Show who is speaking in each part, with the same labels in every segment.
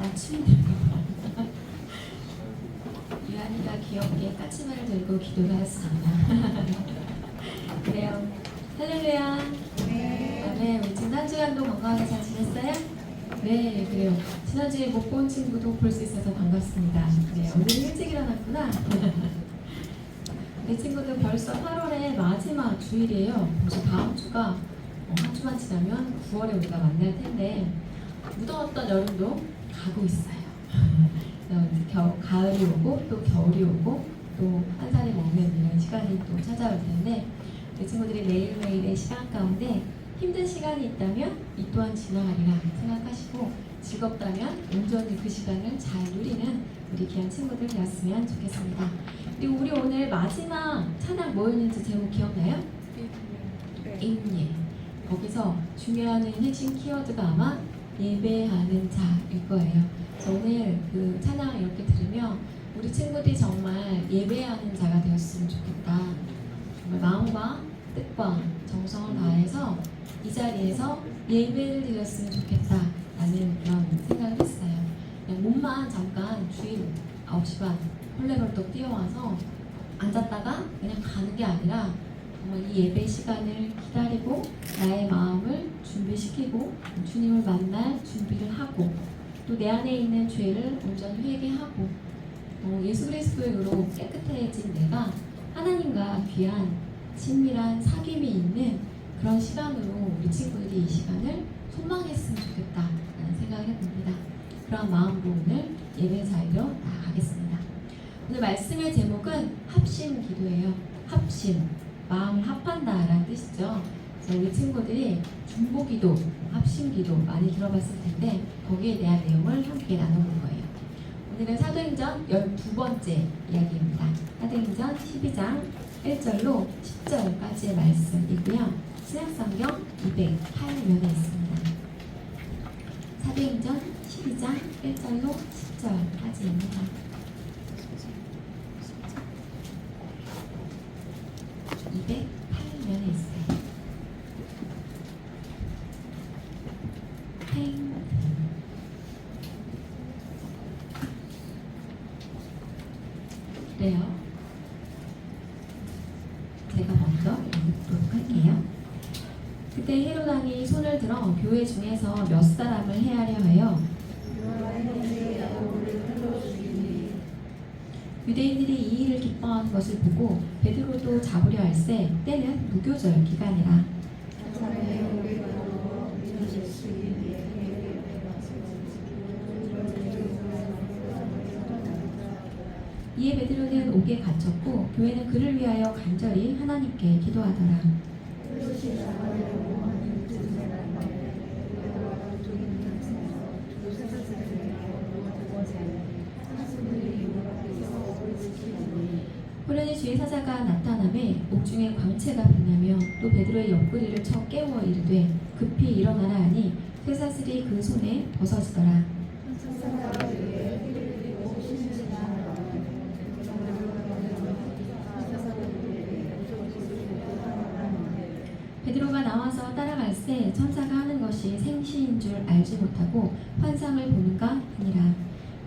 Speaker 1: 아침 들고 유한이가 귀엽게 까치발을 들고 기도를 했습니다. 그래요. 할렐루야. 네, 우리 지난 주간도 건강하게 잘 지냈어요? 네, 그래요. 지난주에 못 본 친구도 볼 수 있어서 반갑습니다. 네, 오늘 일찍 일어났구나. 내 친구들 벌써 8월의 마지막 주일이에요. 벌써 다음 주가 한 주만 지나면 9월에 우리가 만날 텐데 무더웠던 여름도 가고 있어요. 가을이 오고 또 겨울이 오고 또 한 살이 먹는 이런 시간이 또 찾아올 텐데 내 친구들이 매일매일의 시간 가운데 힘든 시간이 있다면 이 또한 지나가리라 생각하시고 즐겁다면 온전히 그 시간을 잘 누리는 우리 귀한 친구들 되었으면 좋겠습니다. 그리고 우리 오늘 마지막 찬양 뭐였는지 제목 기억나요? 인예. 거기서 중요한 핵심 키워드가 아마 예배하는 자일 거예요. 저 오늘 그 찬양을 이렇게 들으면 우리 친구들이 정말 예배하는 자가 되었으면 좋겠다. 정말 마음과 뜻과 정성을 다해서 이 자리에서 예배를 드렸으면 좋겠다라는 그런 생각을 했어요. 그냥 몸만 잠깐 주일 9시 반 헐레벌떡 뛰어와서 앉았다가 그냥 가는 게 아니라 정말 이 예배 시간을 기다리고 나의 마음을 준비시키고 주님을 만날 준비를 하고 또 내 안에 있는 죄를 온전히 회개하고 예수 그리스도의 의로 깨끗해진 내가 하나님과 귀한 친밀한 사귐이 있는 그런 시간으로 우리 친구들이 이 시간을 소망했으면 좋겠다라는 생각을 해봅니다. 그런 마음으로 오늘 예배 자리로 나아가겠습니다. 오늘 말씀의 제목은 합심 기도예요. 합심, 마음을 합한다라는 뜻이죠. 그래서 우리 친구들이 중보기도, 합심기도 많이 들어봤을 텐데 거기에 대한 내용을 함께 나눠볼 거예요. 오늘은 사도행전 12번째 이야기입니다. 사도행전 12장 1절로 10절까지의 말씀이고요. 신약성경 208면에 있습니다. 사도행전 12장 1절로 10절까지입니다. 208면에 있어요. 그래요. 제가 먼저 읽도록 할게요. 그때 헤롯 왕이 손을 들어 교회 중에서 몇 사람을 해하려 하여 유대인들이 이 일을 기뻐하는 것을 보고 베드로도 잡으려 할세 때는 무교절 기간이라. 이에 베드로는 옥에 갇혔고 교회는 그를 위하여 간절히 하나님께 기도하더라. 호련히 주의 사자가 나타나매 옥중에 광채가 빛나며 또 베드로의 옆구리를 쳐 깨워 이르되 급히 일어나라 하니 쇠사슬이 그 손에 벗어지더라. 베드로가 나와서 따라갈새 천사가 하는 것이 생시인 줄 알지 못하고 환상을 보는가 하니라.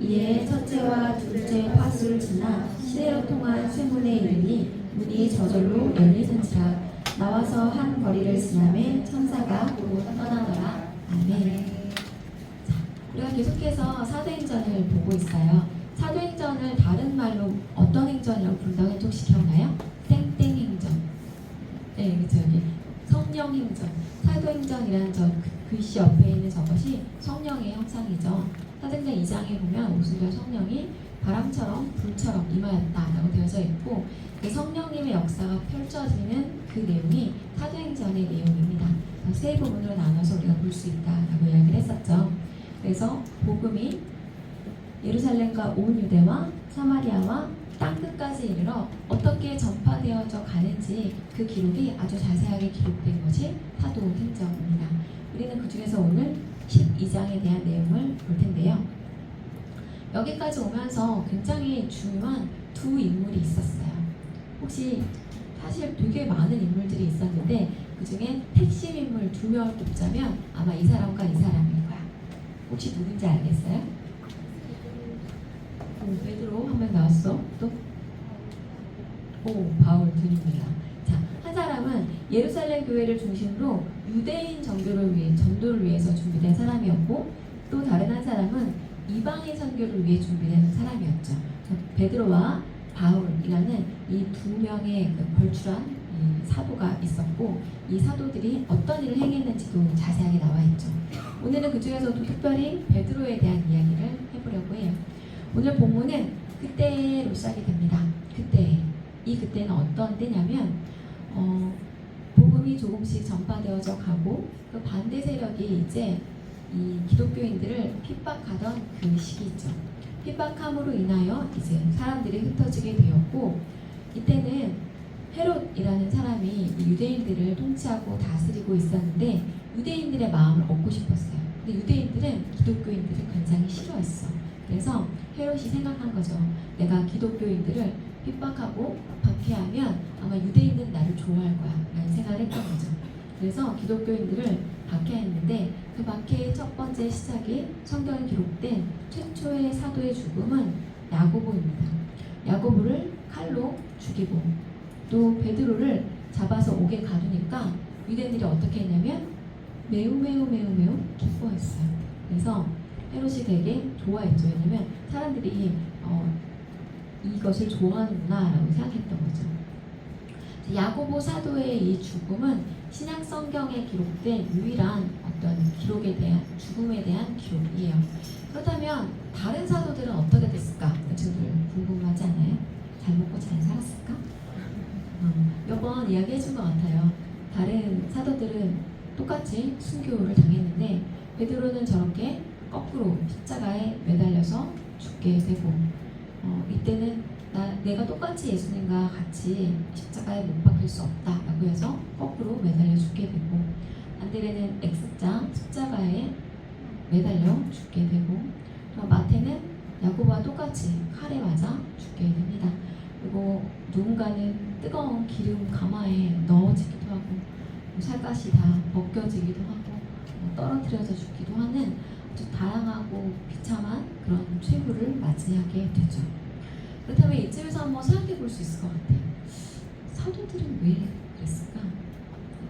Speaker 1: 이에 첫째와 둘째 화수를 지나 시내로 통한 쇠문에 이르니 문이 저절로 열리는지라. 나와서 한 거리를 지나매 천사가 곧 떠나더라. 아멘. 자, 우리가 계속해서 사도행전을 보고 있어요. 사도행전을 다른 말로 어떤 행전이라고 부른다고 혹시 기억나요? 땡땡행전. 네, 그렇죠. 여기 성령행전. 사도행전이라는 저 글씨 옆에 있는 저것이 성령의 형상이죠. 사도행전 2장에 보면 오순절 성령이 바람처럼 불처럼 임하였다라고 되어져 있고 그 성령님의 역사가 펼쳐지는 그 내용이 사도행전의 내용입니다. 세 부분으로 나눠서 우리가 볼 수 있다라고 이야기를 했었죠. 그래서 복음이 예루살렘과 온 유대와 사마리아와 땅끝까지 이르러 어떻게 전파되어져 가는지 그 기록이 아주 자세하게 기록된 것이 사도행전입니다. 우리는 그 중에서 오늘 12장에 대한 내용을 볼 텐데요. 여기까지 오면서 굉장히 중요한 두 인물이 있었어요. 혹시 사실 되게 많은 인물들이 있었는데 그 중에 핵심 인물 2명을 꼽자면 아마 이 사람과 이 사람일 거야. 혹시 누군지 알겠어요? 누구였어? 또? 바울 드립니다. 자, 한 사람은 예루살렘 교회를 중심으로 유대인 전도를 위해서 준비된 사람이었고, 또 다른 한 사람은 이방인 선교를 위해 준비된 사람이었죠. 베드로와 바울이라는 이 두 명의 걸출한 이 사도가 있었고, 이 사도들이 어떤 일을 행했는지도 자세하게 나와 있죠. 오늘은 그 중에서도 특별히 베드로에 대한 이야기를 해보려고 해요. 오늘 본문은 그때로 시작이 됩니다. 그때는 어떤 때냐면 복음이 조금씩 전파되어져 가고 그 반대 세력이 이제 이 기독교인들을 핍박하던 그 시기죠. 핍박함으로 인하여 이제 사람들이 흩어지게 되었고, 이때는 헤롯이라는 사람이 이 유대인들을 통치하고 다스리고 있었는데 유대인들의 마음을 얻고 싶었어요. 근데 유대인들은 기독교인들을 굉장히 싫어했어. 그래서 헤롯이 생각한 거죠. 내가 기독교인들을 핍박하고 박해하면 아마 유대인들은 나를 좋아할 거야 라는 생각을 했던 거죠. 그래서 기독교인들을 박해했는데 그 박해의 첫 번째 시작이 성경에 기록된 최초의 사도의 죽음은 야고보입니다. 야고보를 칼로 죽이고 또 베드로를 잡아서 옥에 가두니까 유대인들이 어떻게 했냐면 매우 기뻐했어요. 그래서 헤롯이 되게 좋아했죠. 왜냐면 사람들이 이것을 좋아하는구나 라고 생각했던 거죠. 야고보 사도의 이 죽음은 신약 성경에 기록된 유일한 어떤 기록에 대한 죽음에 대한 기록이에요. 그렇다면 다른 사도들은 어떻게 됐을까? 친구들 궁금하지 않아요? 잘 먹고 잘 살았을까? 몇 번 이야기 해준 것 같아요. 다른 사도들은 똑같이 순교를 당했는데 베드로는 저렇게 거꾸로 십자가에 매달려서 죽게 되고, 이때는 내가 똑같이 예수님과 같이 십자가에 못 박힐 수 없다라고 해서 거꾸로 매달려 죽게 되고, 안드레는 X자 십자가에 매달려 죽게 되고, 또 마태는 야고보와 똑같이 칼에 맞아 죽게 됩니다. 그리고 누군가는 뜨거운 기름 가마에 넣어지기도 하고, 살갗이 다 벗겨지기도 하고, 떨어뜨려져 죽기도 하는 아주 다양하고 비참한 그런 최후를 맞이하게 되죠. 그렇다면 이쯤에서 한번 생각해 볼 수 있을 것 같아요. 사도들은 왜 그랬을까?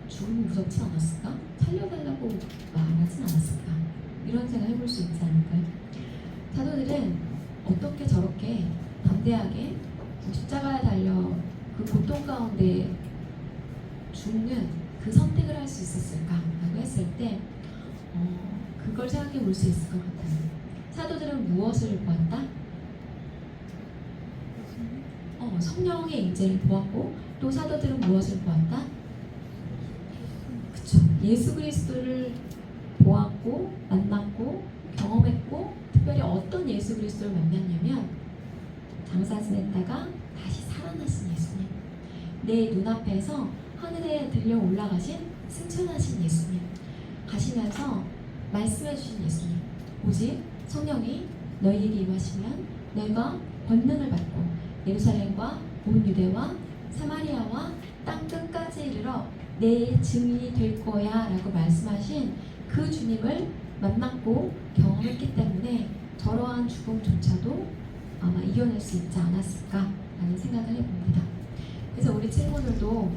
Speaker 1: 죽음이 무섭지 않았을까? 살려달라고 말하진 않았을까? 이런 생각 해볼 수 있지 않을까요? 사도들은 어떻게 저렇게 담대하게 십자가에 달려 그 고통 가운데 죽는 그 선택을 할 수 있었을까라고 했을 때 그걸 생각해 볼 수 있을 것 같아요. 사도들은 무엇을 보았다? 성령의 임재를 보았고, 또 사도들은 무엇을 보았다? 그쵸. 예수 그리스도를 보았고 만났고 경험했고, 특별히 어떤 예수 그리스도를 만났냐면 장사 지냈다가 다시 살아나신 예수님, 내 눈앞에서 하늘에 들려 올라가신 승천하신 예수님, 가시면서 말씀해 주신 예수님, 오직 성령이 너희에게 임하시면 너희가 권능을 받고 예루살렘과 온 유대와 사마리아와 땅 끝까지 이르러 내 증인이 될 거야 라고 말씀하신 그 주님을 만났고 경험했기 때문에 저러한 죽음조차도 아마 이겨낼 수 있지 않았을까 라는 생각을 해봅니다. 그래서 우리 친구들도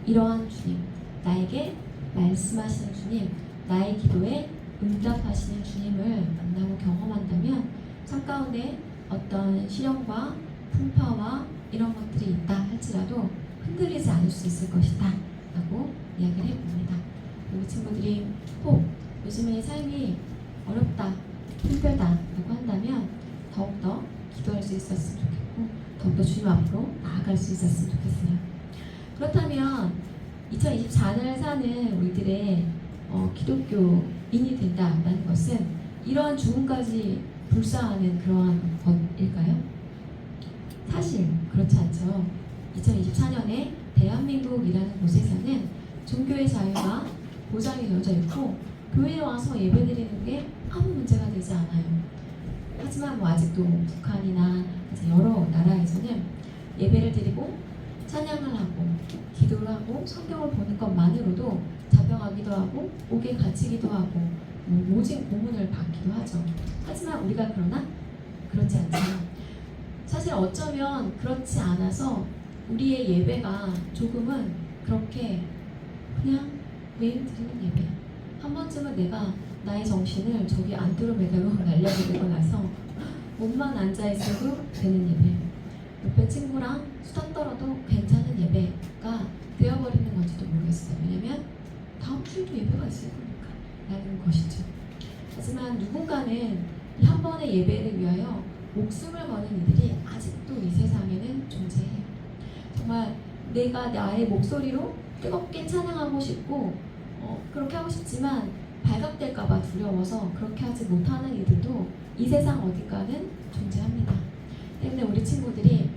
Speaker 1: 이러한 주님, 나에게 말씀하시는 주님, 나의 기도에 응답하시는 주님을 만나고 경험한다면 삶 가운데 어떤 시련과 풍파와 이런 것들이 있다 할지라도 흔들리지 않을 수 있을 것이다 라고 이야기를 해봅니다. 우리 친구들이 혹 요즘에 삶이 어렵다, 힘들다 라고 한다면 더욱더 기도할 수 있었으면 좋겠고, 더욱더 주님 앞으로 나아갈 수 있었으면 좋겠어요. 그렇다면 2024년을 사는 우리들의 기독교인이 된다는 것은 이러한 죽음까지 불사하는 그러한 것일까요? 사실 그렇지 않죠. 2024년에 대한민국이라는 곳에서는 종교의 자유가 보장이 되어져 있고 교회에 와서 예배드리는 게 아무 문제가 되지 않아요. 하지만 아직도 북한이나 여러 나라에서는 예배를 드리고 찬양을 하고 기도를 하고 성경을 보는 것만으로도 잡혀가기도 하고 옥에 갇히기도 하고 모진 고문을 받기도 하죠. 하지만 우리가 그러나 그렇지 않죠. 사실 어쩌면 그렇지 않아서 우리의 예배가 조금은 그렇게 그냥 매일 드리는 예배. 한 번쯤은 내가 나의 정신을 저기 안드로메다로 날려보내고 나서 몸만 앉아있어도 되는 예배, 옆에 친구랑 수다 떨어도 괜찮은 예배가 되어버리는 건지도 모르겠어요. 왜냐면 다음 주에도 예배가 있을 거니까 라는 것이죠. 하지만 누군가는 이 한 번의 예배를 위하여 목숨을 거는 이들이 아직도 이 세상에는 존재해요. 정말 내가 나의 목소리로 뜨겁게 찬양하고 싶고 그렇게 하고 싶지만 발각될까봐 두려워서 그렇게 하지 못하는 이들도 이 세상 어딘가는 존재합니다. 때문에 우리 친구들이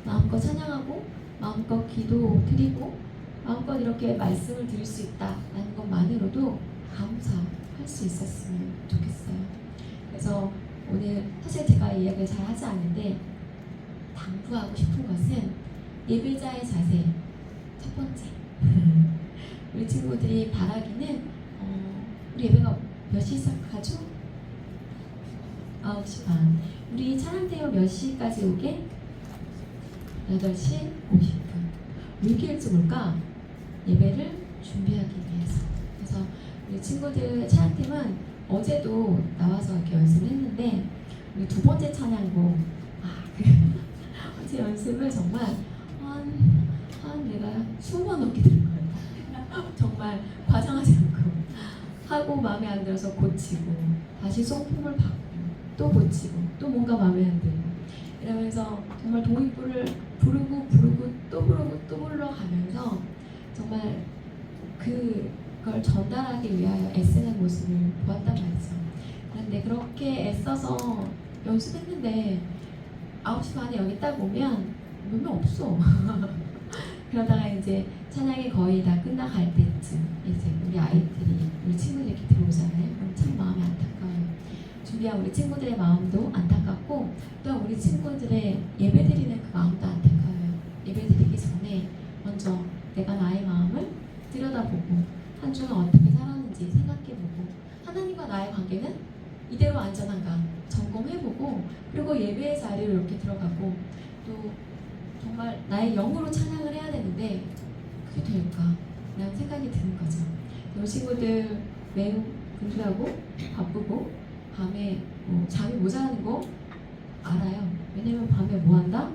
Speaker 1: 마음껏 찬양하고 마음껏 기도 드리고 마음껏 이렇게 말씀을 드릴 수 있다는 것만으로도 감사할 수 있었으면 좋겠어요. 그래서 오늘 사실 제가 이야기를 잘 하지 않는데 당부하고 싶은 것은 예배자의 자세 첫 번째. 우리 친구들이 바라기는 우리 예배가 몇 시 시작하죠? 9시 반. 우리 찬양대회 몇 시까지 오게? 8시 50분. 왜 이렇게 일찍 올까? 예배를 준비하기 위해서. 그래서 우리 친구들 찬양팀은 어제도 나와서 이렇게 연습을 했는데 우리 두 번째 찬양곡 어제 연습을 정말 한 내가 20번 넘게 들은 거예요. 정말 과장하지 않고 하고 마음에 안 들어서 고치고 다시 송품을 받고 또 고치고 또 뭔가 마음에 안 들고 이러면서 정말 동의부를 부르고 또 부르고 또 불러가면서 정말 그걸 전달하기 위하여 애쓰는 모습을 보았단 말이죠. 그런데 그렇게 애써서 연습했는데 9시 반에 여기 딱 오면 몇 명 없어. 그러다가 이제 찬양이 거의 다 끝나갈 때쯤 이제 우리 아이들이 우리 친구들이 이렇게 들어오잖아요. 그럼 참 마음이 안타까워요. 준비한 우리 친구들의 마음도 안타깝고 또 우리 친구들의 예배드리는 그 마음도 안타까워요. 예배드리기 전에 먼저 내가 나의 마음을 들여다보고 한 주간 어떻게 살았는지 생각해보고 하나님과 나의 관계는 이대로 안전한가 점검해보고 그리고 예배의 자리로 이렇게 들어가고 또 정말 나의 영으로 찬양을 해야 되는데 그게 될까? 라는 생각이 드는 거죠. 우리 친구들 매우 분주하고 바쁘고 밤에 잠이 모자라는 거 알아요. 왜냐면 밤에 뭐 한다?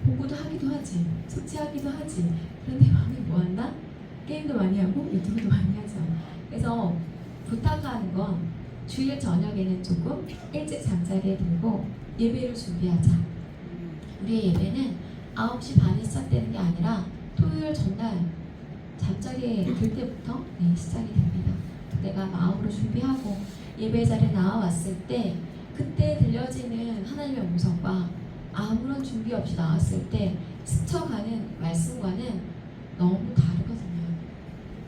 Speaker 1: 공부도 하기도 하지, 숙제하기도 하지. 그런데 밤에 뭐 한다? 게임도 많이 하고 유튜브도 많이 하죠. 그래서 부탁하는 건 주일 저녁에는 조금 일찍 잠자리에 들고 예배를 준비하자. 우리의 예배는 9시 반에 시작되는 게 아니라 토요일 전날 잠자리에 들 때부터 시작이 됩니다. 내가 마음으로 준비하고 예배 자리에 나와왔을 때 그때 들려지는 하나님의 음성과 아무런 준비 없이 나왔을 때 스쳐가는 말씀과는 너무 다르거든요.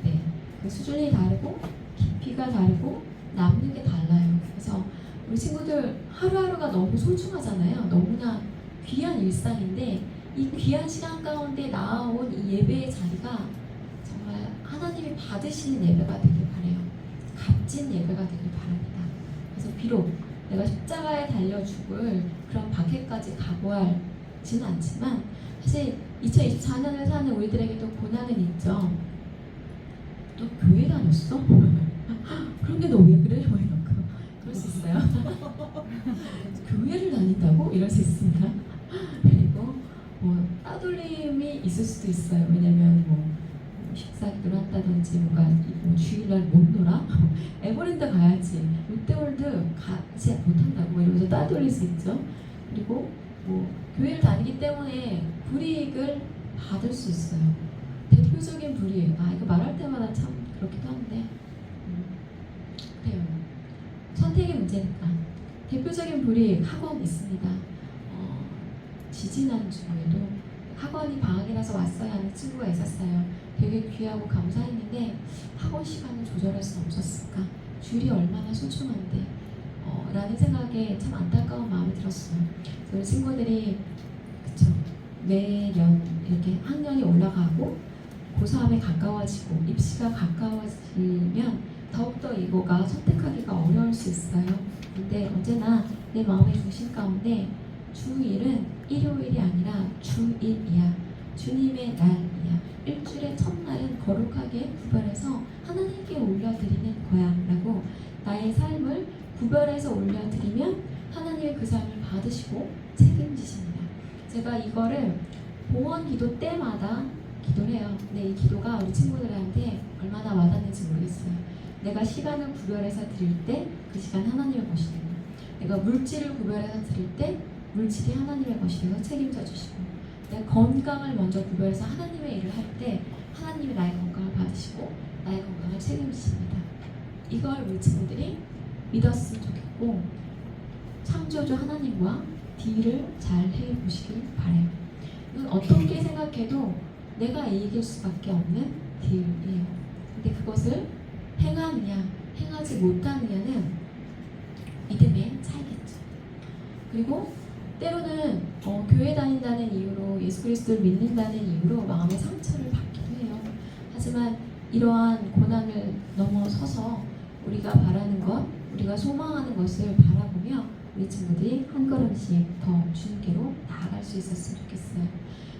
Speaker 1: 네, 그 수준이 다르고 깊이가 다르고 남는 게 달라요. 그래서 우리 친구들 하루하루가 너무 소중하잖아요. 너무나 귀한 일상인데 이 귀한 시간 가운데 나아온 이 예배의 자리가 정말 하나님이 받으시는 예배가 되길 바라요. 값진 예배가 되길 바랍니다. 그래서 비록 내가 십자가에 달려 죽을 그런 박해까지 각오하지는 않지만 사실 2024년을 사는 우리들에게도 고난은 있죠. 너 교회 다녔어? 그런데 너 왜 그래? 뭐 이런 거 그럴 수 있어요. 교회를 다닌다고? 이럴 수 있습니다. 그리고 따돌림이 있을 수도 있어요. 왜냐면 식사기도를 한다든지 뭔가 주일날 못 놀아? 에버랜드 가야지, 롯데월드 가지 못한다고 이러면서 따돌릴 수 있죠. 그리고 교회를 다니기 때문에 불이익을 받을 수 있어요. 대표적인 불이익, 이거 말할 때마다 참 그렇기도 한데 그래요. 선택의 문제니까. 대표적인 불이익 학원 있습니다. 지지난주에도 학원이 방학이라서 왔어야 하는 친구가 있었어요. 되게 귀하고 감사했는데 학원 시간을 조절할 수 없었을까? 주일이 얼마나 소중한데 라는 생각에 참 안타까운 마음이 들었어요. 우리 친구들이 매년 이렇게 학년이 올라가고 고3에 가까워지고 입시가 가까워지면 더욱더 이거가 선택하기가 어려울 수 있어요. 근데 언제나 내 마음의 중심 가운데 주일은 일요일이 아니라 주일이야. 주님의 날이야. 일주일의 첫날은 거룩하게 구별해서 하나님께 올려드리는 거야 라고 나의 삶을 구별해서 올려드리면 하나님의 그 삶을 받으시고 책임지십니다. 제가 이거를 봉헌 기도 때마다 기도를 해요. 근데 이 기도가 우리 친구들한테 얼마나 와닿는지 모르겠어요. 내가 시간을 구별해서 드릴 때 그 시간 하나님의 것이 되고, 내가 물질을 구별해서 드릴 때 물질이 하나님의 것이 되고 책임져 주시고, 내가 건강을 먼저 구별해서 하나님의 일을 할 때 하나님이 나의 건강을 받으시고 나의 건강을 책임지십니다. 이걸 우리 친구들이 믿었으면 좋겠고, 창조주 하나님과 딜을 잘 해보시길 바래요. 이건 어떻게 생각해도 내가 이길 수밖에 없는 딜이에요. 근데 그것을 행하느냐 행하지 못하느냐는 믿음의 차이겠죠. 그리고 때로는 교회 다닌다는 이유로, 예수 그리스도를 믿는다는 이유로 마음의 상처를 받기도 해요. 하지만 이러한 고난을 넘어서서 우리가 바라는 것, 우리가 소망하는 것을 바라보며 우리 친구들이 한 걸음씩 더 주님께로 나아갈 수 있었으면 좋겠어요.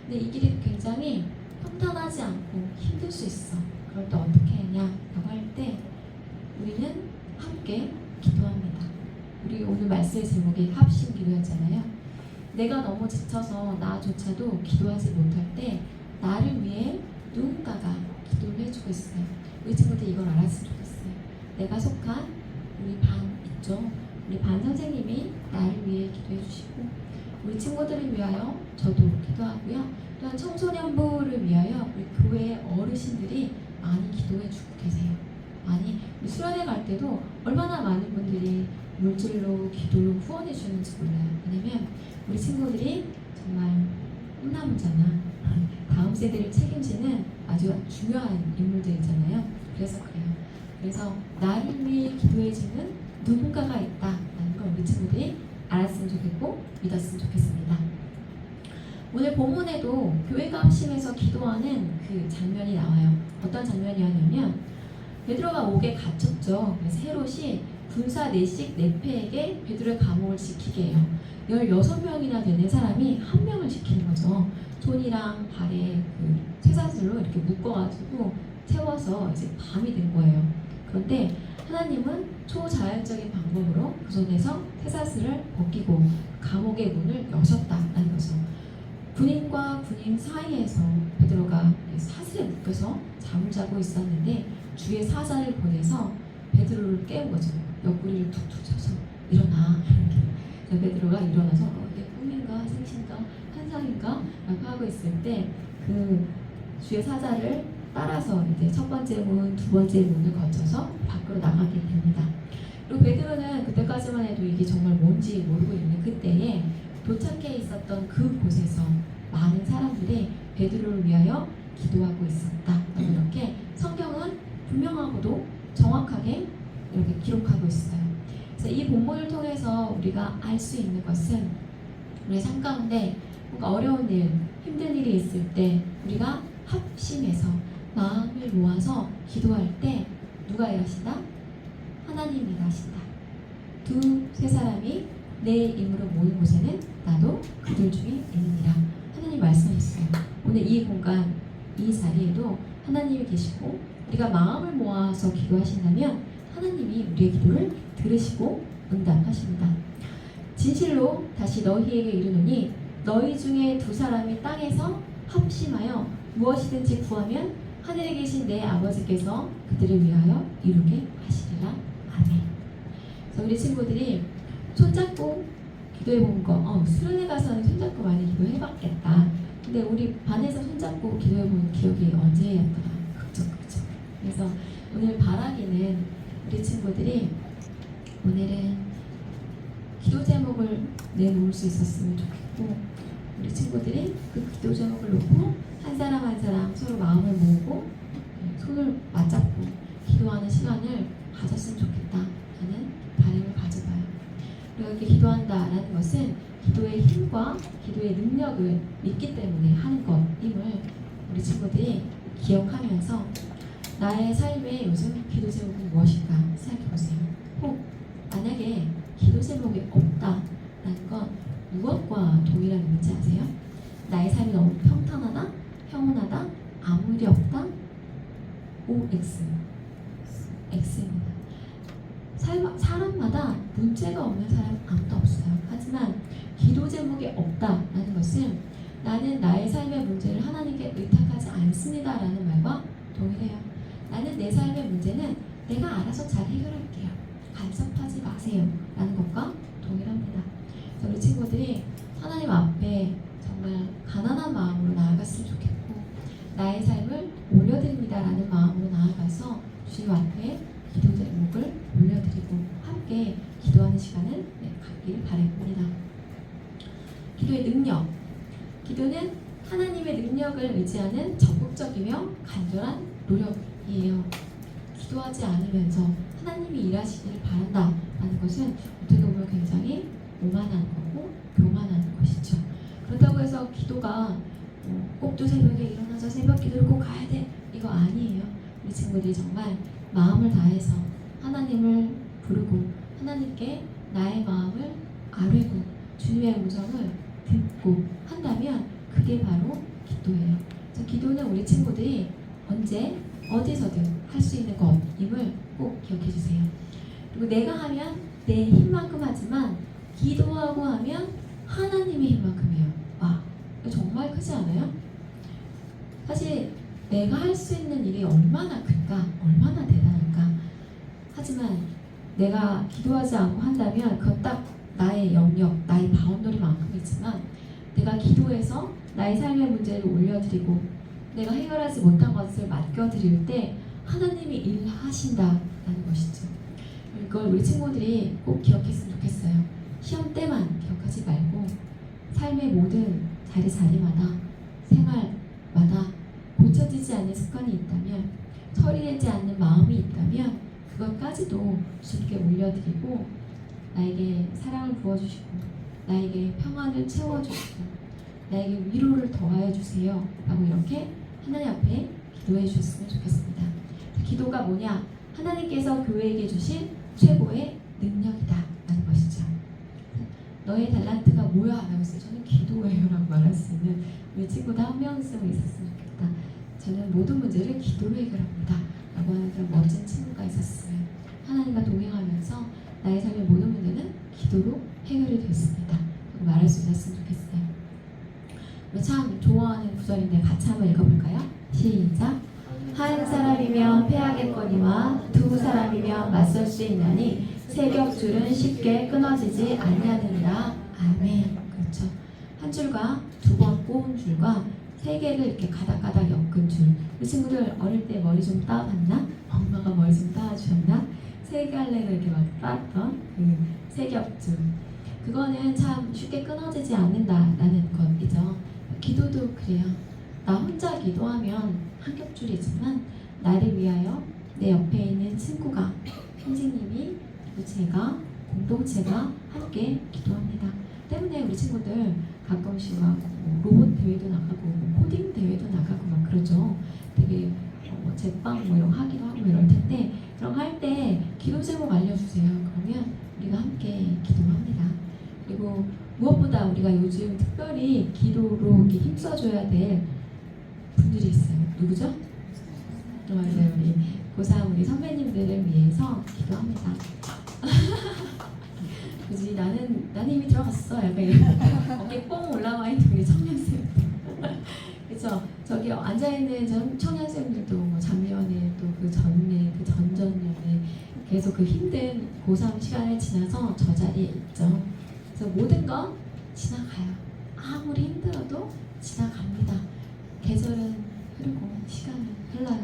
Speaker 1: 근데 이 길이 굉장히 평탄하지 않고 힘들 수 있어. 그럴 때 어떻게 하냐라고 할 때 우리는 함께 기도합니다. 우리 오늘 말씀의 제목이 합심 기도였잖아요. 내가 너무 지쳐서 나조차도 기도하지 못할 때 나를 위해 누군가가 기도를 해주고 있어요. 우리 친구들 이걸 알았으면 좋겠어요. 내가 속한 우리 반 있죠. 우리 반 선생님이 나를 위해 기도해 주시고, 우리 친구들을 위하여 저도 기도하고요. 또한 청소년부를 위하여 우리 교회 어르신들이 많이 기도해 주고 계세요. 많이 우리 수련회 갈 때도 얼마나 많은 분들이 물질로 기도로 후원해 주는지 몰라요. 왜냐면 우리 친구들이 정말 꿈나무잖아. 다음 세대를 책임지는 아주 중요한 인물들이잖아요. 그래서 그래요. 그래서 나를 위해 기도해주는 누군가가 있다라는 걸 우리 친구들이 알았으면 좋겠고 믿었으면 좋겠습니다. 오늘 본문에도 교회가 합심해서 기도하는 그 장면이 나와요. 어떤 장면이었냐면 베드로가 옥에 갇혔죠. 그래서 헤롯이 군사 네식 네페에게 베드로의 감옥을 지키게 해요. 16명이나 되는 사람이 한 명을 지키는 거죠. 손이랑 발에 그 쇠사슬로 이렇게 묶어가지고 채워서 이제 밤이 된 거예요. 그런데 하나님은 초자연적인 방법으로 그 손에서 쇠사슬을 벗기고 감옥의 문을 여셨다는 거죠. 군인과 군인 사이에서 베드로가 사슬에 묶여서 잠을 자고 있었는데 주의 사자를 보내서 베드로를 깨운 거죠. 옆구리를 툭툭 쳐서 일어나. 이렇게. 베드로가 일어나서 이게 꿈인가 생신가 환상인가 라고 하고 있을 때 그 주의 사자를 따라서 이제 첫 번째 문, 두 번째 문을 거쳐서 밖으로 나가게 됩니다. 그리고 베드로는 그때까지만 해도 이게 정말 뭔지 모르고 있는 그때에 도착해 있었던 그곳에서 많은 사람들이 베드로를 위하여 기도하고 있었다. 이렇게 성경은 분명하고도 정확하게 이렇게 기록하고 있어요. 그래서 이 본문을 통해서 우리가 알 수 있는 것은 우리 삶 가운데 뭔가 어려운 일, 힘든 일이 있을 때 우리가 합심해서 마음을 모아서 기도할 때 누가 일하신다? 하나님이 일하신다. 두세 사람이 내 이름으로 모인 곳에는 나도 그들 중에 있느니라. 하나님 말씀하셨어요. 오늘 이 공간, 이 자리에도 하나님이 계시고 우리가 마음을 모아서 기도하신다면 하나님이 우리의 기도를 들으시고 응답하십니다. 진실로 다시 너희에게 이르노니 너희 중에 두 사람이 땅에서 합심하여 무엇이든지 구하면 하늘에 계신 내 아버지께서 그들을 위하여 이루게 하시리라. 아멘. 그래서 우리 친구들이 손잡고 기도해 본 거, 수련회 가서는 손잡고 많이 기도해 봤겠다. 근데 우리 반에서 손잡고 기도해 본 기억이 언제였더라. 그쵸. 그래서 오늘 바라기는 우리 친구들이 오늘은 기도 제목을 내놓을 수 있었으면 좋겠고, 우리 친구들이 그 기도 제목을 놓고 한 사람 한 사람 서로 마음을 모으고 손을 맞잡고 기도하는 시간을 가졌으면 좋겠다 하는 바람을 가져봐요. 그리고 이렇게 기도한다라는 것은 기도의 힘과 기도의 능력을 믿기 때문에 하는 것임을 우리 친구들이 기억하면서 나의 삶에 요즘 기도 제목은 무엇인가 생각해보세요. 혹 만약에 기도 제목이 없다라는 건 무엇과 동일함이 뭔지 아세요? 나의 삶이 너무 평탄하다, 평온하다, 아무 일이 없다, OX, X입니다. 사람마다 문제가 없는 사람 아무도 없어요. 하지만 기도 제목이 없다라는 것은 나는 나의 삶의 문제를 하나님께 의탁하지 않습니다 라는 말과 동일해요. 나는 내 삶의 문제는 내가 알아서 잘 해결할게요. 간섭하지 마세요 라는 것과 동일합니다. 그래서 우리 친구들이 하나님 앞에 정말 가난한 마음으로 나아갔으면 좋겠고, 나의 삶을 올려드립니다 라는 마음으로 나아가서 주님 앞에 기도 제목을 올려드리고 함께 기도하는 시간을 갖기를 바랍니다. 기도의 능력. 기도는 하나님의 능력을 의지하는 적극적이며 간절한 노력이에요. 기도하지 않으면서 하나님이 일하시기를 바란다 라는 것은 어떻게 보면 굉장히 오만한 거고 교만한 것이죠. 그렇다고 해서 기도가 꼭 또 새벽에 일어나서 새벽 기도를 꼭 가야 돼, 이거 아니에요. 우리 친구들이 정말 마음을 다해서 하나님을 부르고 하나님께 나의 마음을 아뢰고 주님의 음성을 듣고 한다면 그게 바로 기도예요. 그래서 기도는 우리 친구들이 언제 어디서든 할 수 있는 것임을 꼭 기억해 주세요. 그리고 내가 하면 내 힘만큼 하지만 기도하고 하면 하나님의 힘만큼 해요. 와, 이거 정말 크지 않아요? 사실 내가 할 수 있는 일이 얼마나 클까, 얼마나 대단할까. 하지만 내가 기도하지 않고 한다면 그건 딱 나의 영역, 나의 바운더리만큼이지만 내가 기도해서 나의 삶의 문제를 올려드리고 내가 해결하지 못한 것을 맡겨드릴 때 하나님이 일하신다라는 것이죠. 이걸 우리 친구들이 꼭 기억했으면 좋겠어요. 시험 때만 기억하지 말고 삶의 모든 자리마다 생활마다 고쳐지지 않는 습관이 있다면, 처리되지 않는 마음이 있다면 그것까지도 주님께 올려드리고 나에게 사랑을 부어주시고 나에게 평안을 채워주시고 나에게 위로를 더하여 주세요 라고 이렇게 하나님 앞에 기도해 주셨으면 좋겠습니다. 기도가 뭐냐? 하나님께서 교회에게 주신 최고의 능력이다 라는 것이죠. 너의 달란트가 뭐야? 라고 했어요. 저는 기도예요 라고 말할 수 있는 우리 친구도 한 명쯤은 있었으면 좋겠다. 저는 모든 문제를 기도로 해결합니다 라고 하는 그런 멋진 친구가 있었어요. 하나님과 동행하면서 나의 삶의 모든 문제는 기도로 해결이 됐습니다 라고 말할 수 있었으면 좋겠어요. 우리 참 좋아하는 구절인데 같이 한번 읽어볼까요? 시작. 한 사람이면 패하겠거니와 두 사람이면 맞설 수 있나니 새벽줄은 쉽게 끊어지지 아니하느니라. 아멘. 그렇죠. 한 줄과 두 번 꼬은 줄과 세 개를 이렇게 가닥가닥 엮은 줄. 우리 친구들 어릴 때 머리 좀 따봤나? 엄마가 머리 좀 따주셨나? 세 갈래로 이렇게 막 따던 그 세겹줄. 그거는 참 쉽게 끊어지지 않는다라는 것이죠. 기도도 그래요. 나 혼자 기도하면 한 겹줄이지만 나를 위하여 내 옆에 있는 친구가, 선생님이, 그리고 제가, 공동체가 함께 기도합니다. 때문에 우리 친구들 가끔씩 막 로봇 대회도 나가고 코딩 대회도 나가고 막 그러죠. 되게 제빵 뭐 이런 거 하기도 하고 이럴 텐데 그런 거 할 때 기도 제목 알려주세요. 그러면 우리가 함께 기도합니다. 그리고 무엇보다 우리가 요즘 특별히 기도로 이렇게 힘써줘야 될 분들이 있어요. 누구죠? 맞아요. 우리 고3 우리 선배님들을 위해서 기도합니다. 그지? 나는 이미 들어갔어. 약간 이런 어깨 뽕 올라와 있는 우리 청년생들. 그렇죠? 저기 앉아있는 청년생들도 뭐 작년에 또 그 전에 그 전전년에 계속 그 힘든 고3 시간을 지나서 저 자리에 있죠. 그래서 모든 건 지나가요. 아무리 힘들어도 지나갑니다. 계절은 흐르고 시간은 흘러요.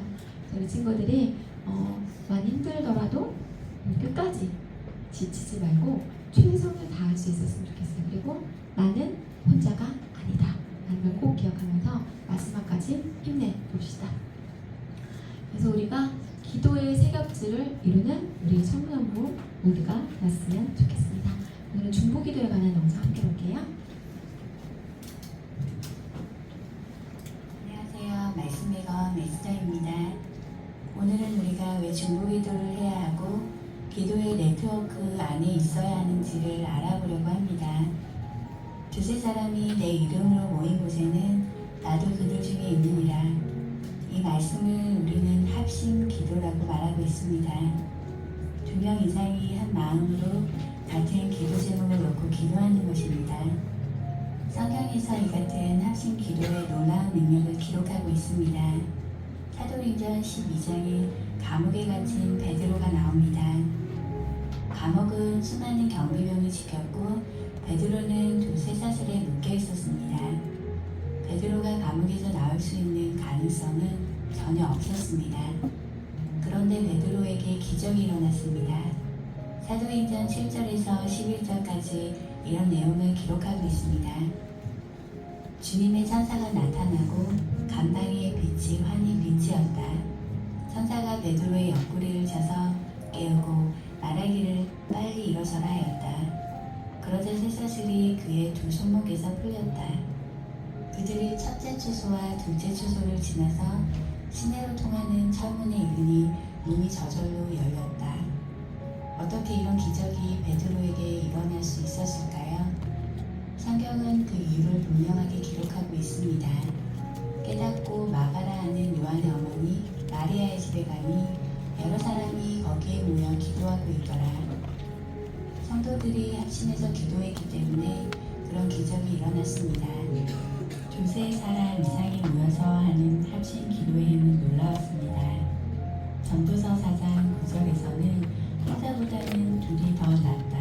Speaker 1: 우리 친구들이 많이 힘들더라도 끝까지 지치지 말고 최선을 다할 수 있었으면 좋겠어요. 그리고 나는 혼자가 아니다 라는 걸 꼭 기억하면서 마지막까지 힘내봅시다. 그래서 우리가 기도의 새겹질을 이루는 우리 청년부 모두가 되었으면 좋겠습니다. 오늘은 중보기도에 관한 영상 함께 볼게요.
Speaker 2: 안녕하세요. 말씀의 건 메스터입니다. 오늘은 우리가 왜 중보기도를 해야 하고 기도의 네트워크 안에 있어야 하는지를 알아보려고 합니다. 두세 사람이 내 이름으로 모인 곳에는 나도 그들 중에 있느니라. 이 말씀을 우리는 합심 기도라고 말하고 있습니다. 2명 이상이 한 마음으로 같은 기도 제목을 놓고 기도하는 것입니다. 성경에서 이 같은 합심 기도의 놀라운 능력을 기록하고 있습니다. 사도행전 12장에 감옥에 갇힌 베드로가 나옵니다. 감옥은 수많은 경비병이 지켰고 베드로는 두 쇠사슬에 묶여 있었습니다. 베드로가 감옥에서 나올 수 있는 가능성은 전혀 없었습니다. 그런데 베드로에게 기적이 일어났습니다. 사도행전 7절에서 11절까지 이런 내용을 기록하고 있습니다. 주님의 천사가 나타나고 감방의 빛이 환히 빛이었다. 천사가 베드로의 옆구리를 쳐서 깨우고 말하기를 빨리 일어서라 하였다. 그러자 쇠사슬이 그의 두 손목에서 풀렸다. 그들이 첫째 추소와 둘째 추소를 지나서 시내로 통하는 철문에 이르니 문이 저절로 열렸다. 어떻게 이런 기적이 베드로에게 일어날 수 있었을까요? 성경은 그 이유를 분명하게 기록하고 있습니다. 깨닫고 마가라 하는 요한의 어머니 마리아의 집에 가니 여러 사람이 거기에 모여 기도하고 있더라. 성도들이 합심해서 기도했기 때문에 그런 기적이 일어났습니다. 두세 사람 이상이 모여서 하는 합심 기도의 힘은 놀라웠습니다. 전도서 4장 9절에서는 혼자보다는 둘이 더 낫다.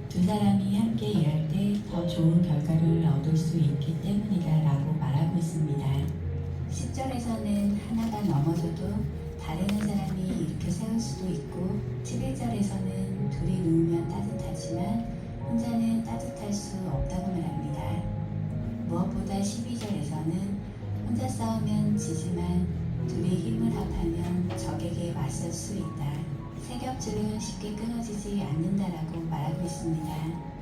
Speaker 2: 두 사람이 함께 일할 때 더 좋은 결과를 얻을 수 있기 때문이다 라고 말하고 있습니다. 10절에서는 하나가 넘어져도 다른 한 사람이 일으켜 세울 수도 있고 11절에서는 둘이 누우면 따뜻하지만 혼자는 따뜻할 수 없다고 말합니다. 무엇보다 12절에서는 혼자 싸우면 지지만 둘이 힘을 합하면 적에게 맞설 수 있다. 세 겹줄은 쉽게 끊어지지 않는다라고 말하고 있습니다.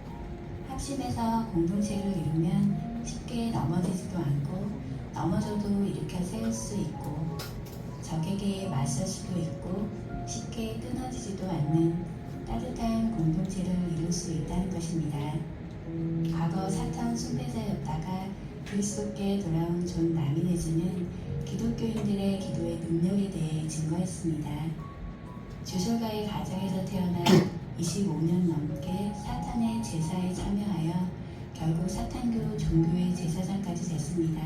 Speaker 2: 합심해서 공동체를 이루면 쉽게 넘어지지도 않고 넘어져도 일으켜 세울 수 있고 적에게 맞설 수도 있고 쉽게 끊어지지도 않는 따뜻한 공동체를 이룰 수 있다는 것입니다. 과거 사탄 숭배자였다가 그리스도께 돌아온 존 라미네즈는 기독교인들의 기도의 능력에 대해 증거했습니다. 주술가의 가정에서 태어나 25년 넘게 사탄의 제사에 참여하여 결국 사탄교 종교의 제사장까지 됐습니다.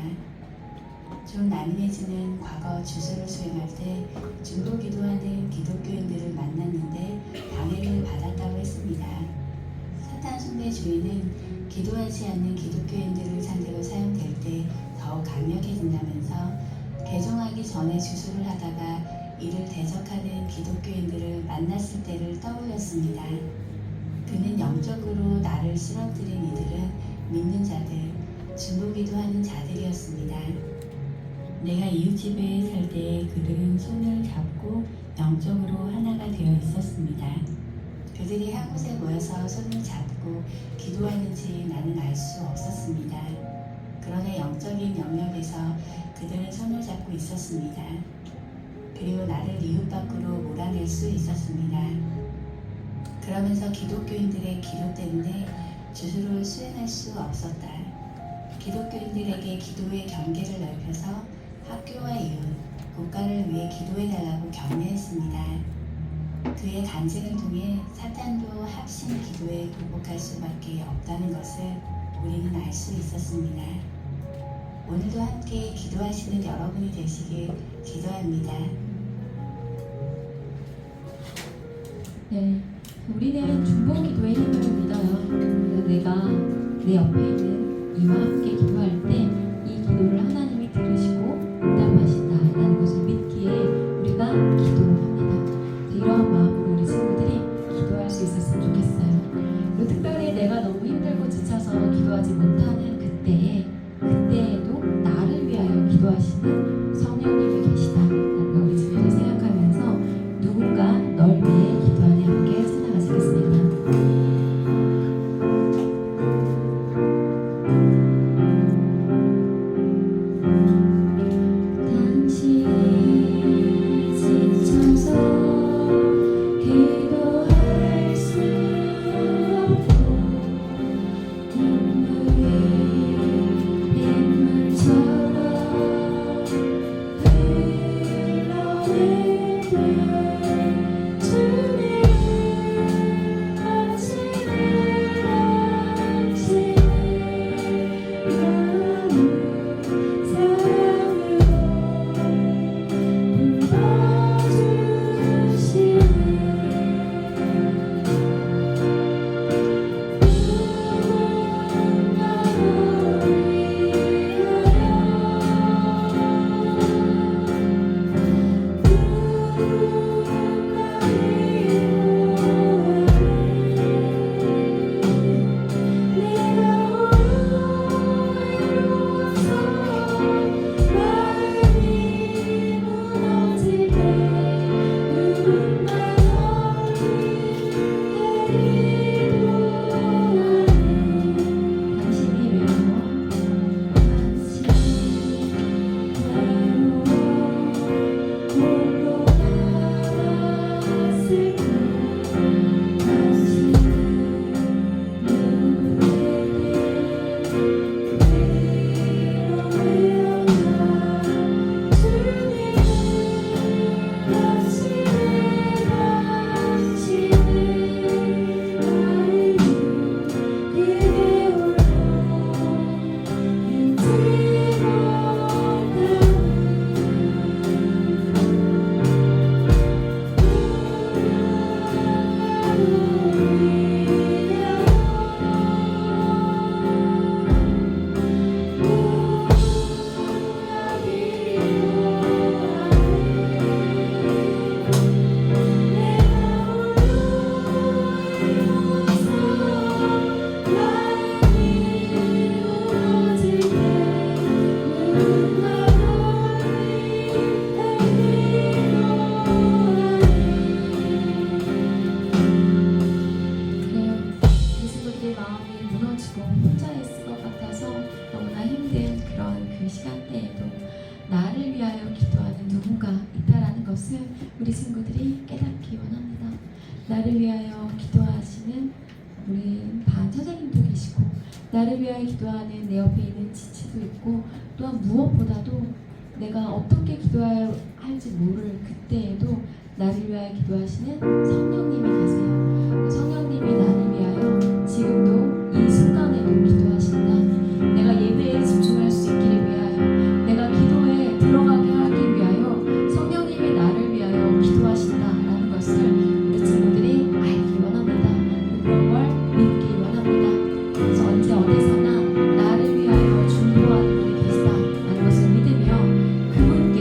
Speaker 2: 존 라미네즈는 과거 주술을 수행할 때 중보 기도하는 기독교인들을 만났는데 방해를 받았다고 했습니다. 사탄 숭배주의는 기도하지 않는 기독교인들을 상대로 사용될 때 더욱 강력해진다면서 개종하기 전에 주술을 하다가 이를 대적하는 기독교인들을 만났을 때를 떠올렸습니다. 그는 영적으로 나를 쓰러뜨린 이들은 믿는 자들, 중보기도하는 자들이었습니다. 내가 이웃집에 살 때 그들은 손을 잡고 영적으로 하나가 되어 있었습니다. 그들이 한 곳에 모여서 손을 잡고 기도하는지 나는 알 수 없었습니다. 그러나 영적인 영역에서 그들은 손을 잡고 있었습니다. 그리고 나를 이웃 밖으로 몰아낼 수 있었습니다. 그러면서 기독교인들의 기도 때문에 주술을 수행할 수 없었다. 기독교인들에게 기도의 경계를 넓혀서 학교와 이웃, 국가를 위해 기도해달라고 격려했습니다. 그의 간증을 통해 사탄도 합심 기도에 굴복할 수밖에 없다는 것을 우리는 알 수 있었습니다. 오늘도 함께 기도하시는 여러분이 되시길 기도합니다.
Speaker 1: 네, 우리는 중보 기도의 힘을 믿어요. 그래서 내가 내 옆에 있는 이와 함께 기도할 때 이 기도를 하나님이 들으시고 응답하신다라는 것을 믿기에 우리가 기도합니다. 이런 마음으로 우리 친구들이 기도할 수 있었으면 좋겠어요. 그리고 특별히 내가 너무 힘들고 지쳐서 기도하지 못하는 그때에도 나를 위하여 기도하시는 성령님이 계시다라는 걸 우리 친구들 생각하면서 누군가 널 위해 기도하니 함께 찬양하시겠습니다. 무너지고 혼자 있을 것 같아서 너무나 힘든 그런 그 시간대에도 나를 위하여 기도하는 누군가 있다라는 것을 우리 친구들이 깨닫기 원합니다. 나를 위하여 기도하시는 우리 반 선생님도 계시고, 나를 위하여 기도하는 내 옆에 있는 지치도 있고, 또한 무엇보다도 내가 어떻게 기도해야 할지 모를 그때에도 나를 위하여 기도하시는 성령님이 계세요. 성령님이 나를 위하여 지금도 이 순간에도 기도하신다. 내가 예배에 집중할 수 있기를 위하여, 내가 기도에 들어가게 하기 위하여 성령님이 나를 위하여 기도하신다라는 것을 우리 친구들이 알기 원합니다. 그런 걸 믿기 원합니다. 그래서 언제 어디서나 나를 위하여 중보하는 분이 계시다라는 것을 믿으며 그분께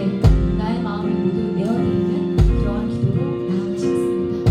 Speaker 1: 나의 마음을 모두 내어드리는 그러한 기도로 나아가시겠습니다.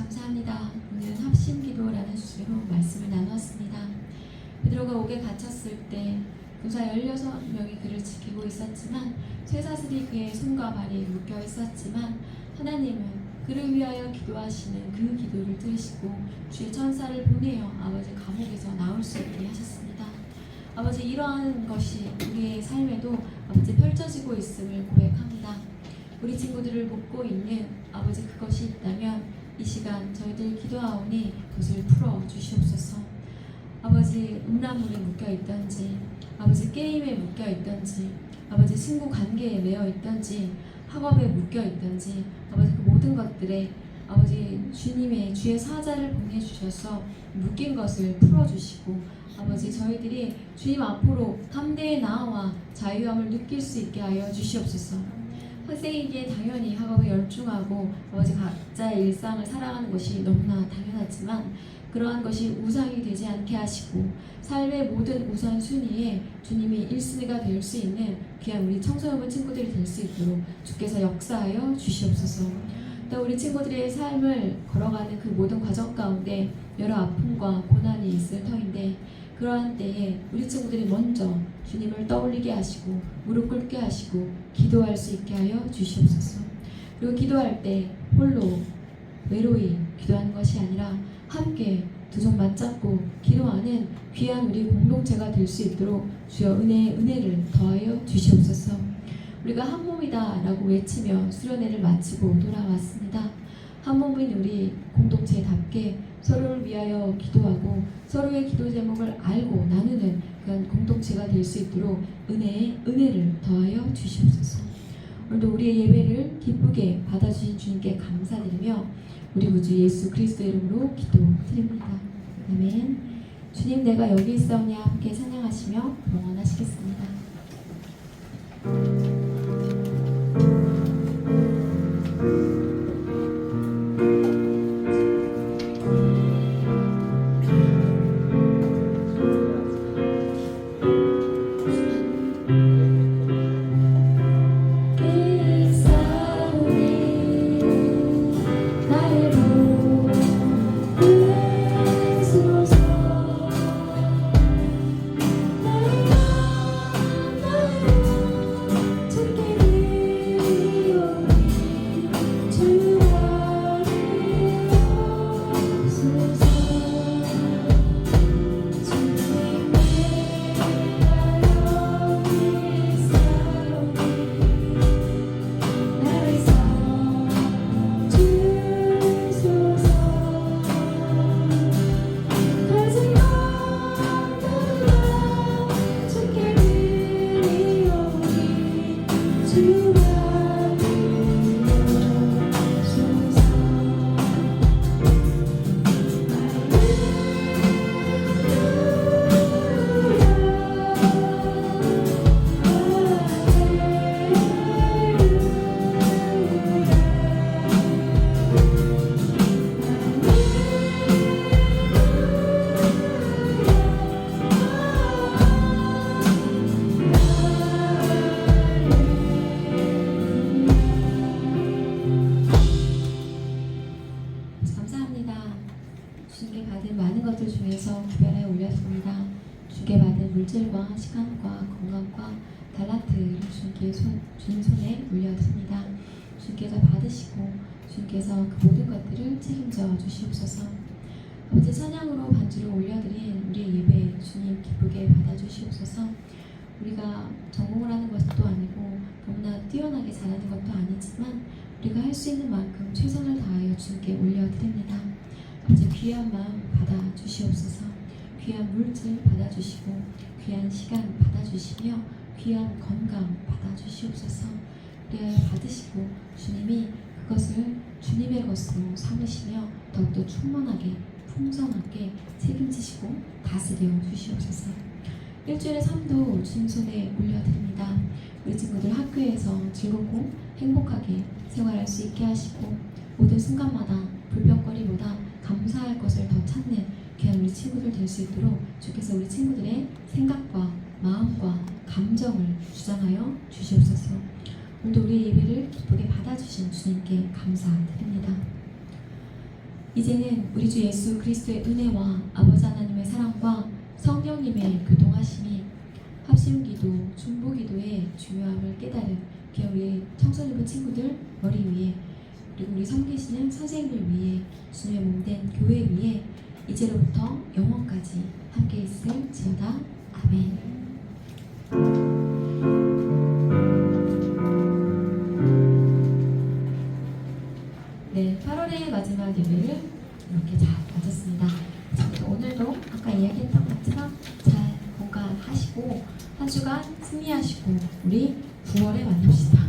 Speaker 1: 감사합니다. 오늘은 합심기도라는 주제로 말씀을 나누었습니다. 베드로가 옥에 갇혔을 때 군사 16명이 그를 지키고 있었지만 쇠사슬이 그의 손과 발이 묶여 있었지만 하나님은 그를 위하여 기도하시는 그 기도를 들으시고 주의 천사를 보내어 아버지 감옥에서 나올 수 있게 하셨습니다. 아버지, 이러한 것이 우리의 삶에도 아버지 펼쳐지고 있음을 고백합니다. 우리 친구들을 묶고 있는 아버지 그것이 있다면 이 시간 저희들 기도하오니 그것을 풀어 주시옵소서. 아버지, 음란물에 묶여 있던지, 아버지 게임에 묶여 있던지, 아버지 친구 관계에 매여 있던지, 학업에 묶여 있던지, 아버지 그 모든 것들에 아버지 주님의 주의 사자를 보내주셔서 묶인 것을 풀어주시고, 아버지 저희들이 주님 앞으로 담대히 나아와 자유함을 느낄 수 있게 하여 주시옵소서. 학생이기에 당연히 학업에 열중하고 아버지 각자의 일상을 살아가는 것이 너무나 당연하지만 그러한 것이 우상이 되지 않게 하시고 삶의 모든 우선순위에 주님이 1순위가 될 수 있는 귀한 우리 청소년부 친구들이 될 수 있도록 주께서 역사하여 주시옵소서. 또 우리 친구들의 삶을 걸어가는 그 모든 과정 가운데 여러 아픔과 고난이 있을 터인데 그러한 때에 우리 친구들이 먼저 주님을 떠올리게 하시고 무릎 꿇게 하시고 기도할 수 있게 하여 주시옵소서. 그리고 기도할 때 홀로 외로이 기도하는 것이 아니라 함께 두 손 맞잡고 기도하는 귀한 우리 공동체가 될 수 있도록 주여 은혜를 더하여 주시옵소서. 우리가 한 몸이다 라고 외치며 수련회를 마치고 돌아왔습니다. 한 몸인 우리 공동체답게 서로를 위하여 기도하고 서로의 기도 제목을 알고 나누는 그런 공동체가 될 수 있도록 은혜를 더하여 주시옵소서. 오늘도 우리의 예배를 기쁘게 받아주신 주님께 감사드리며 우리 구주 예수 그리스도 이름으로 기도드립니다. 아멘. 주님, 내가 여기 있사오니 함께 찬양하시며 봉헌하시겠습니다. 주님께 받은 많은 것들 중에서 구별하여 올렸습니다. 주님께 받은 물질과 시간과 건강과 달란트를 주님 손에 올렸습니다. 주님께서 받으시고 주님께서 그 모든 것들을 책임져 주시옵소서. 아버지, 찬양으로 반주를 올려드린 우리의 예배 주님 기쁘게 받아주시옵소서. 우리가 전공을 하는 것도 아니고 너무나 뛰어나게 잘하는 것도 아니지만 우리가 할 수 있는 만큼 최선을 다하여 주님께 올려드립니다. 아버지, 귀한 마음 받아주시옵소서. 귀한 물질 받아주시고 귀한 시간 받아주시며 귀한 건강 받아주시옵소서. 우리가 받으시고 주님이 그것을 주님의 것으로 삼으시며 더욱더 충만하게 풍성하게 책임지시고 다스려 주시옵소서. 일주일의 삶도 주님 손에 올려드립니다. 우리 친구들 학교에서 즐겁고 행복하게 생활할 수 있게 하시고 모든 순간마다 불평거리보다 감사할 것을 더 찾는 귀한 우리 친구들 될 수 있도록 주께서 우리 친구들의 생각과 마음과 감정을 주장하여 주시옵소서. 오늘도 우리의 예배를 기쁘게 받아주신 주님께 감사드립니다. 이제는 우리 주 예수 그리스도의 은혜와 아버지 하나님의 사랑과 성령님의 교통하심이 합심기도, 중보기도의 중요함을 깨달은 귀한 우리 청소년부 친구들 머리 위에 그리고 우리 섬기시는 선생님을 위해 주님의 몸된 교회 위에 이제로부터 영원까지 함께 있을지어다. 아멘. 네, 8월의 마지막 예배를 이렇게 잘 마쳤습니다. 오늘도 아까 이야기했던 것처럼 잘 건강하시고 한 주간 승리하시고 우리 9월에 만납시다.